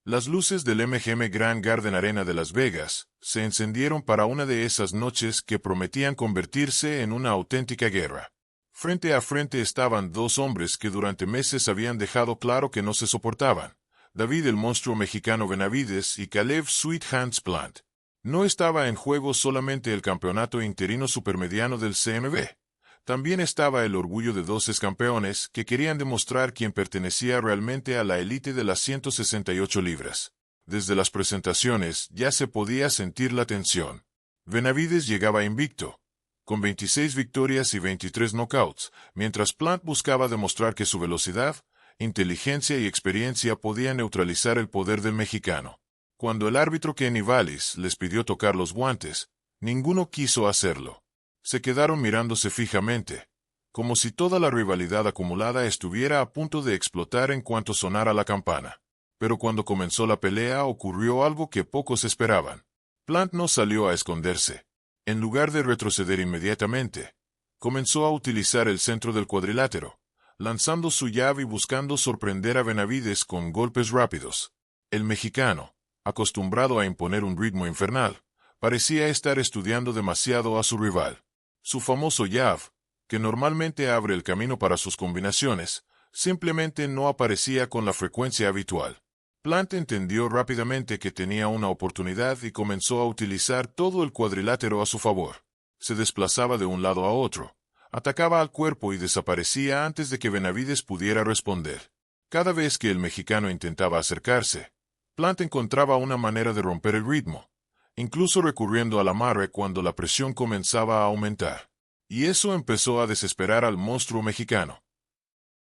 Las luces del MGM Grand Garden Arena de Las Vegas se encendieron para una de esas noches que prometían convertirse en una auténtica guerra. Frente a frente estaban dos hombres que durante meses habían dejado claro que no se soportaban: David el monstruo mexicano Benavides y Caleb Sweet Hands Plant. No estaba en juego solamente el campeonato interino supermediano del CMB. También estaba el orgullo de dos excampeones que querían demostrar quién pertenecía realmente a la élite de las 168 libras. Desde las presentaciones ya se podía sentir la tensión. Benavides llegaba invicto, con 26 victorias y 23 knockouts, mientras Plant buscaba demostrar que su velocidad, inteligencia y experiencia podían neutralizar el poder del mexicano. Cuando el árbitro Kenny Vallis les pidió tocar los guantes, ninguno quiso hacerlo. Se quedaron mirándose fijamente, como si toda la rivalidad acumulada estuviera a punto de explotar en cuanto sonara la campana. Pero cuando comenzó la pelea ocurrió algo que pocos esperaban. Plant no salió a esconderse. En lugar de retroceder inmediatamente, comenzó a utilizar el centro del cuadrilátero, lanzando su jab y buscando sorprender a Benavides con golpes rápidos. El mexicano, acostumbrado a imponer un ritmo infernal, parecía estar estudiando demasiado a su rival. Su famoso jab, que normalmente abre el camino para sus combinaciones, simplemente no aparecía con la frecuencia habitual. Plant entendió rápidamente que tenía una oportunidad y comenzó a utilizar todo el cuadrilátero a su favor. Se desplazaba de un lado a otro, atacaba al cuerpo y desaparecía antes de que Benavides pudiera responder. Cada vez que el mexicano intentaba acercarse, Plant encontraba una manera de romper el ritmo, incluso recurriendo al amarre cuando la presión comenzaba a aumentar. Y eso empezó a desesperar al monstruo mexicano.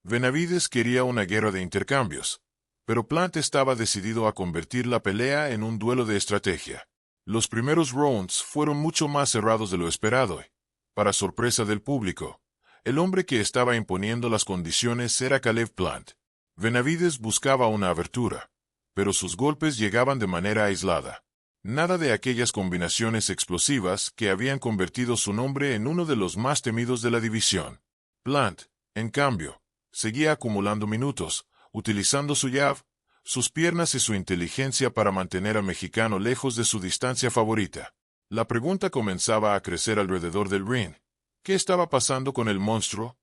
Benavides quería una guerra de intercambios, pero Plant estaba decidido a convertir la pelea en un duelo de estrategia. Los primeros rounds fueron mucho más cerrados de lo esperado y, para sorpresa del público, el hombre que estaba imponiendo las condiciones era Caleb Plant. Benavides buscaba una abertura, pero sus golpes llegaban de manera aislada. Nada de aquellas combinaciones explosivas que habían convertido su nombre en uno de los más temidos de la división. Plant, en cambio, seguía acumulando minutos, utilizando su jab, sus piernas y su inteligencia para mantener al mexicano lejos de su distancia favorita. La pregunta comenzaba a crecer alrededor del ring. ¿Qué estaba pasando con el monstruo?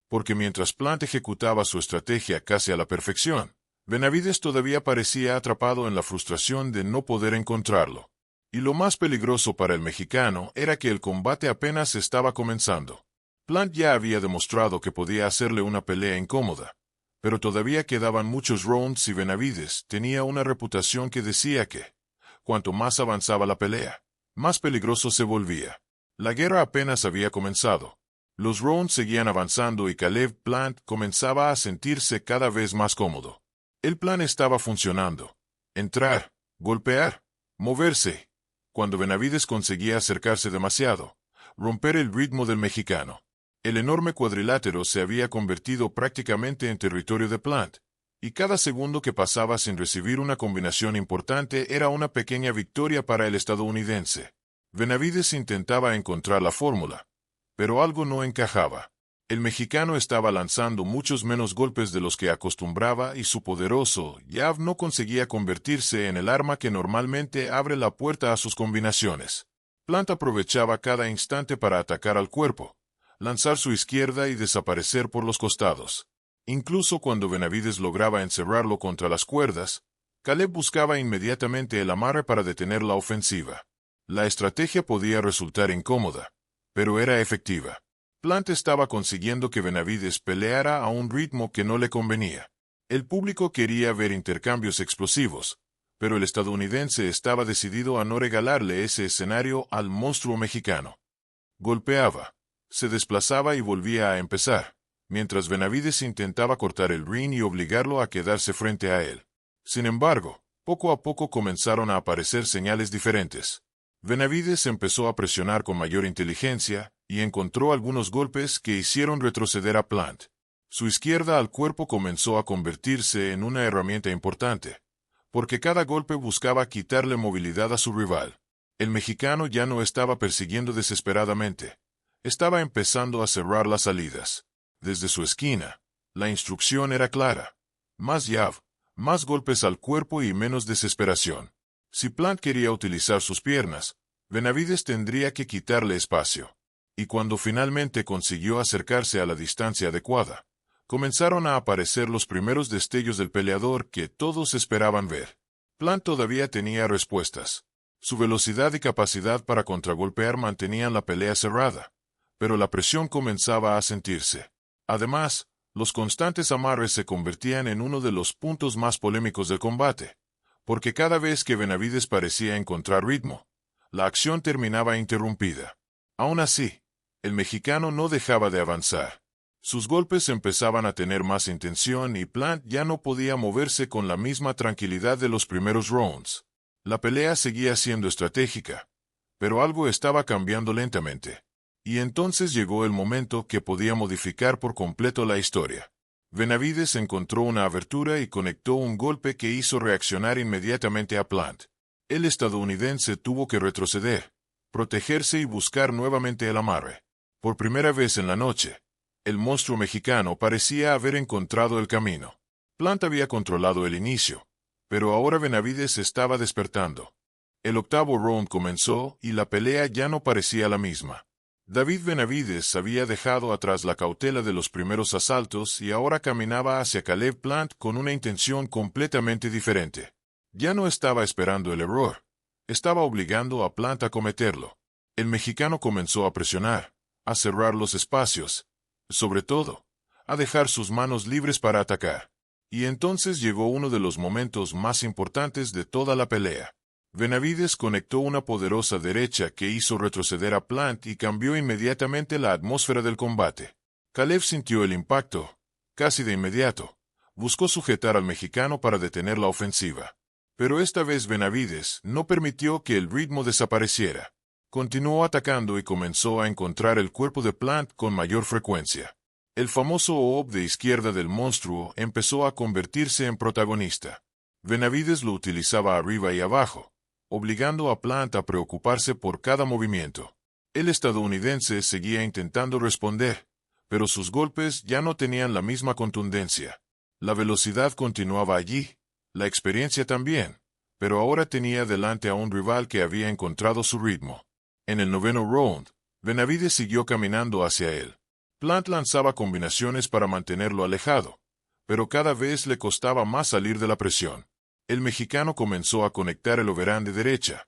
Porque mientras Plant ejecutaba su estrategia casi a la perfección, Benavides todavía parecía atrapado en la frustración de no poder encontrarlo. Y lo más peligroso para el mexicano era que el combate apenas estaba comenzando. Plant ya había demostrado que podía hacerle una pelea incómoda, pero todavía quedaban muchos rounds y Benavides tenía una reputación que decía que, cuanto más avanzaba la pelea, más peligroso se volvía. La guerra apenas había comenzado. Los rounds seguían avanzando y Caleb Plant comenzaba a sentirse cada vez más cómodo. El plan estaba funcionando. Entrar, golpear, moverse. Cuando Benavides conseguía acercarse demasiado, romper el ritmo del mexicano. El enorme cuadrilátero se había convertido prácticamente en territorio de Plant, y cada segundo que pasaba sin recibir una combinación importante era una pequeña victoria para el estadounidense. Benavides intentaba encontrar la fórmula, pero algo no encajaba. El mexicano estaba lanzando muchos menos golpes de los que acostumbraba y su poderoso jab no conseguía convertirse en el arma que normalmente abre la puerta a sus combinaciones. Plant aprovechaba cada instante para atacar al cuerpo, lanzar su izquierda y desaparecer por los costados. Incluso cuando Benavides lograba encerrarlo contra las cuerdas, Caleb buscaba inmediatamente el amarre para detener la ofensiva. La estrategia podía resultar incómoda, pero era efectiva. Plant estaba consiguiendo que Benavides peleara a un ritmo que no le convenía. El público quería ver intercambios explosivos, pero el estadounidense estaba decidido a no regalarle ese escenario al monstruo mexicano. Golpeaba, se desplazaba y volvía a empezar, mientras Benavides intentaba cortar el ring y obligarlo a quedarse frente a él. Sin embargo, poco a poco comenzaron a aparecer señales diferentes. Benavides empezó a presionar con mayor inteligencia y encontró algunos golpes que hicieron retroceder a Plant. Su izquierda al cuerpo comenzó a convertirse en una herramienta importante, porque cada golpe buscaba quitarle movilidad a su rival. El mexicano ya no estaba persiguiendo desesperadamente. Estaba empezando a cerrar las salidas. Desde su esquina, la instrucción era clara: más jab, Más golpes al cuerpo y menos desesperación. Si Plant quería utilizar sus piernas, Benavides tendría que quitarle espacio. Y cuando finalmente consiguió acercarse a la distancia adecuada, comenzaron a aparecer los primeros destellos del peleador que todos esperaban ver. Plant todavía tenía respuestas. Su velocidad y capacidad para contragolpear mantenían la pelea cerrada, pero la presión comenzaba a sentirse. Además, los constantes amarres se convertían en uno de los puntos más polémicos del combate, porque cada vez que Benavides parecía encontrar ritmo, la acción terminaba interrumpida. Aún así, el mexicano no dejaba de avanzar. Sus golpes empezaban a tener más intención y Plant ya no podía moverse con la misma tranquilidad de los primeros rounds. La pelea seguía siendo estratégica, pero algo estaba cambiando lentamente. Y entonces llegó el momento que podía modificar por completo la historia. Benavides encontró una abertura y conectó un golpe que hizo reaccionar inmediatamente a Plant. El estadounidense tuvo que retroceder, protegerse y buscar nuevamente el amarre. Por primera vez en la noche, el monstruo mexicano parecía haber encontrado el camino. Plant había controlado el inicio, pero ahora Benavides estaba despertando. El octavo round comenzó y la pelea ya no parecía la misma. David Benavides había dejado atrás la cautela de los primeros asaltos y ahora caminaba hacia Caleb Plant con una intención completamente diferente. Ya no estaba esperando el error, estaba obligando a Plant a cometerlo. El mexicano comenzó a presionar, a cerrar los espacios, sobre todo, a dejar sus manos libres para atacar. Y entonces llegó uno de los momentos más importantes de toda la pelea. Benavides conectó una poderosa derecha que hizo retroceder a Plant y cambió inmediatamente la atmósfera del combate. Caleb sintió el impacto, casi de inmediato. Buscó sujetar al mexicano para detener la ofensiva. Pero esta vez Benavides no permitió que el ritmo desapareciera. Continuó atacando y comenzó a encontrar el cuerpo de Plant con mayor frecuencia. El famoso OOP de izquierda del monstruo empezó a convertirse en protagonista. Benavides lo utilizaba arriba y abajo, obligando a Plant a preocuparse por cada movimiento. El estadounidense seguía intentando responder, pero sus golpes ya no tenían la misma contundencia. La velocidad continuaba allí, la experiencia también, pero ahora tenía delante a un rival que había encontrado su ritmo. En el noveno round, Benavides siguió caminando hacia él. Plant lanzaba combinaciones para mantenerlo alejado, pero cada vez le costaba más salir de la presión. El mexicano comenzó a conectar el overhand de derecha,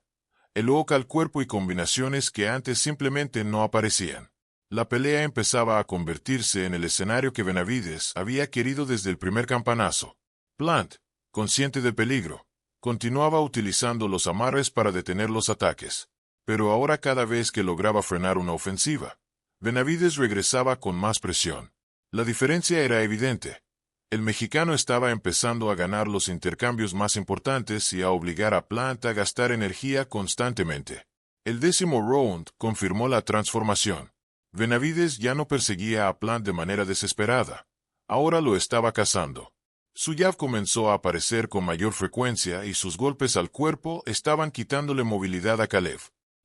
el hook al cuerpo y combinaciones que antes simplemente no aparecían. La pelea empezaba a convertirse en el escenario que Benavides había querido desde el primer campanazo. Plant, consciente del peligro, continuaba utilizando los amarres para detener los ataques. Pero ahora cada vez que lograba frenar una ofensiva, Benavides regresaba con más presión. La diferencia era evidente. El mexicano estaba empezando a ganar los intercambios más importantes y a obligar a Plant a gastar energía constantemente. El décimo round confirmó la transformación. Benavides ya no perseguía a Plant de manera desesperada. Ahora lo estaba cazando. Su jab comenzó a aparecer con mayor frecuencia y sus golpes al cuerpo estaban quitándole movilidad a Caleb.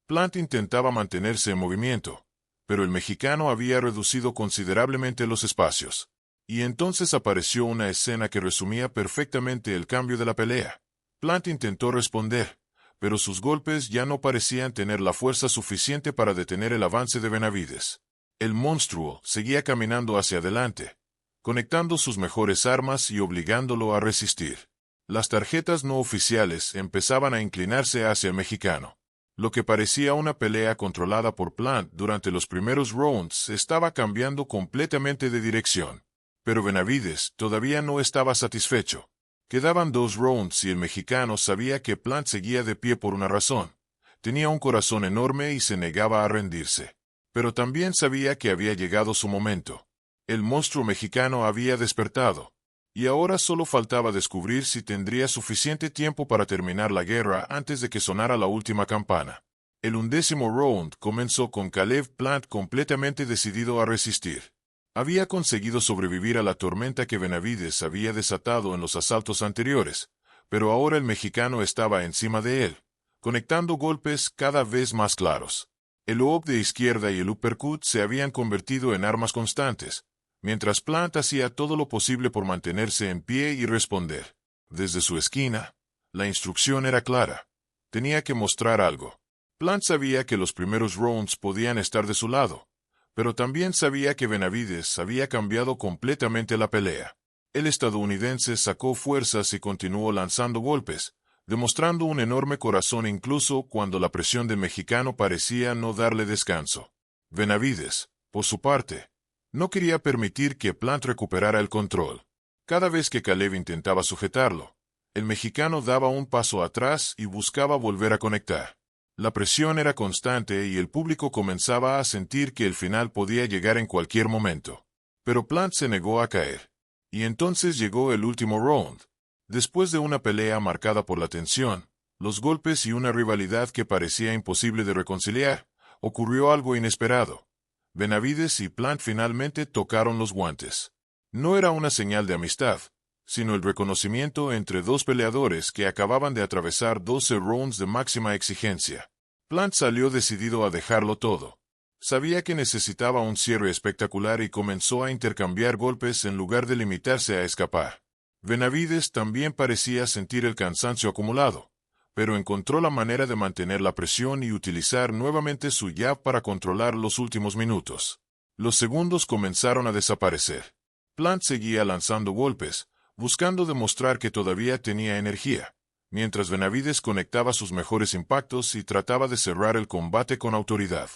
Plant intentaba mantenerse en movimiento, pero el mexicano había reducido considerablemente los espacios. Y entonces apareció una escena que resumía perfectamente el cambio de la pelea. Plant intentó responder, pero sus golpes ya no parecían tener la fuerza suficiente para detener el avance de Benavides. El monstruo seguía caminando hacia adelante, conectando sus mejores armas y obligándolo a resistir. Las tarjetas no oficiales empezaban a inclinarse hacia el mexicano. Lo que parecía una pelea controlada por Plant durante los primeros rounds estaba cambiando completamente de dirección. Pero Benavides todavía no estaba satisfecho. Quedaban 2 rounds y el mexicano sabía que Plant seguía de pie por una razón. Tenía un corazón enorme y se negaba a rendirse. Pero también sabía que había llegado su momento. El monstruo mexicano había despertado. Y ahora solo faltaba descubrir si tendría suficiente tiempo para terminar la guerra antes de que sonara la última campana. El 11º round comenzó con Caleb Plant completamente decidido a resistir. Había conseguido sobrevivir a la tormenta que Benavides había desatado en los asaltos anteriores, pero ahora el mexicano estaba encima de él, conectando golpes cada vez más claros. El OOP de izquierda y el uppercut se habían convertido en armas constantes, mientras Plant hacía todo lo posible por mantenerse en pie y responder. Desde su esquina, la instrucción era clara. Tenía que mostrar algo. Plant sabía que los primeros rounds podían estar de su lado, pero también sabía que Benavides había cambiado completamente la pelea. El estadounidense sacó fuerzas y continuó lanzando golpes, demostrando un enorme corazón incluso cuando la presión del mexicano parecía no darle descanso. Benavides, por su parte, no quería permitir que Plant recuperara el control. Cada vez que Caleb intentaba sujetarlo, el mexicano daba un paso atrás y buscaba volver a conectar. La presión era constante y el público comenzaba a sentir que el final podía llegar en cualquier momento. Pero Plant se negó a caer. Y entonces llegó el último round. Después de una pelea marcada por la tensión, los golpes y una rivalidad que parecía imposible de reconciliar, ocurrió algo inesperado. Benavides y Plant finalmente tocaron los guantes. No era una señal de amistad, sino el reconocimiento entre dos peleadores que acababan de atravesar 12 rounds de máxima exigencia. Plant salió decidido a dejarlo todo. Sabía que necesitaba un cierre espectacular y comenzó a intercambiar golpes en lugar de limitarse a escapar. Benavides también parecía sentir el cansancio acumulado, pero encontró la manera de mantener la presión y utilizar nuevamente su jab para controlar los últimos minutos. Los segundos comenzaron a desaparecer. Plant seguía lanzando golpes, buscando demostrar que todavía tenía energía, mientras Benavides conectaba sus mejores impactos y trataba de cerrar el combate con autoridad.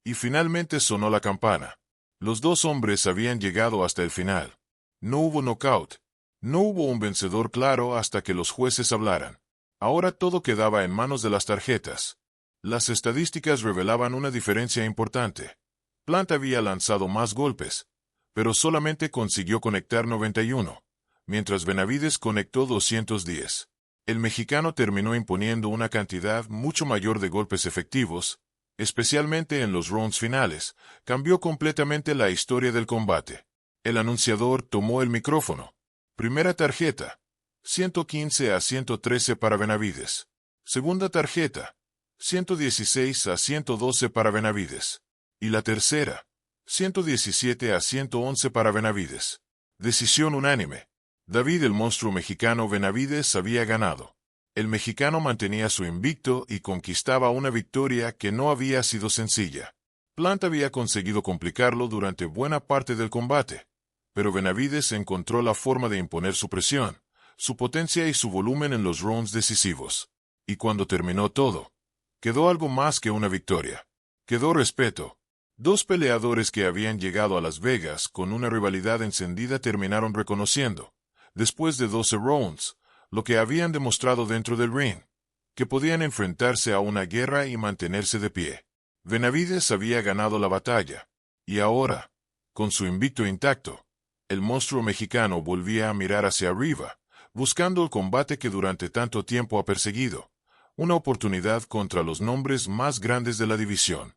Y finalmente sonó la campana. Los dos hombres habían llegado hasta el final. No hubo knockout. No hubo un vencedor claro hasta que los jueces hablaran. Ahora todo quedaba en manos de las tarjetas. Las estadísticas revelaban una diferencia importante. Plant había lanzado más golpes, pero solamente consiguió conectar 91, mientras Benavides conectó 210. El mexicano terminó imponiendo una cantidad mucho mayor de golpes efectivos, especialmente en los rounds finales. Cambió completamente la historia del combate. El anunciador tomó el micrófono. Primera tarjeta, 115-113 para Benavides. Segunda tarjeta, 116-112 para Benavides. Y la tercera, 117-111 para Benavides. Decisión unánime. David el monstruo mexicano Benavides había ganado. El mexicano mantenía su invicto y conquistaba una victoria que no había sido sencilla. Plant había conseguido complicarlo durante buena parte del combate, pero Benavides encontró la forma de imponer su presión, su potencia y su volumen en los rounds decisivos. Y cuando terminó todo, quedó algo más que una victoria. Quedó respeto. Dos peleadores que habían llegado a Las Vegas con una rivalidad encendida terminaron reconociendo, después de 12 rounds, lo que habían demostrado dentro del ring, que podían enfrentarse a una guerra y mantenerse de pie. Benavides había ganado la batalla, y ahora, con su invicto intacto, el monstruo mexicano volvía a mirar hacia arriba, buscando el combate que durante tanto tiempo ha perseguido, una oportunidad contra los nombres más grandes de la división.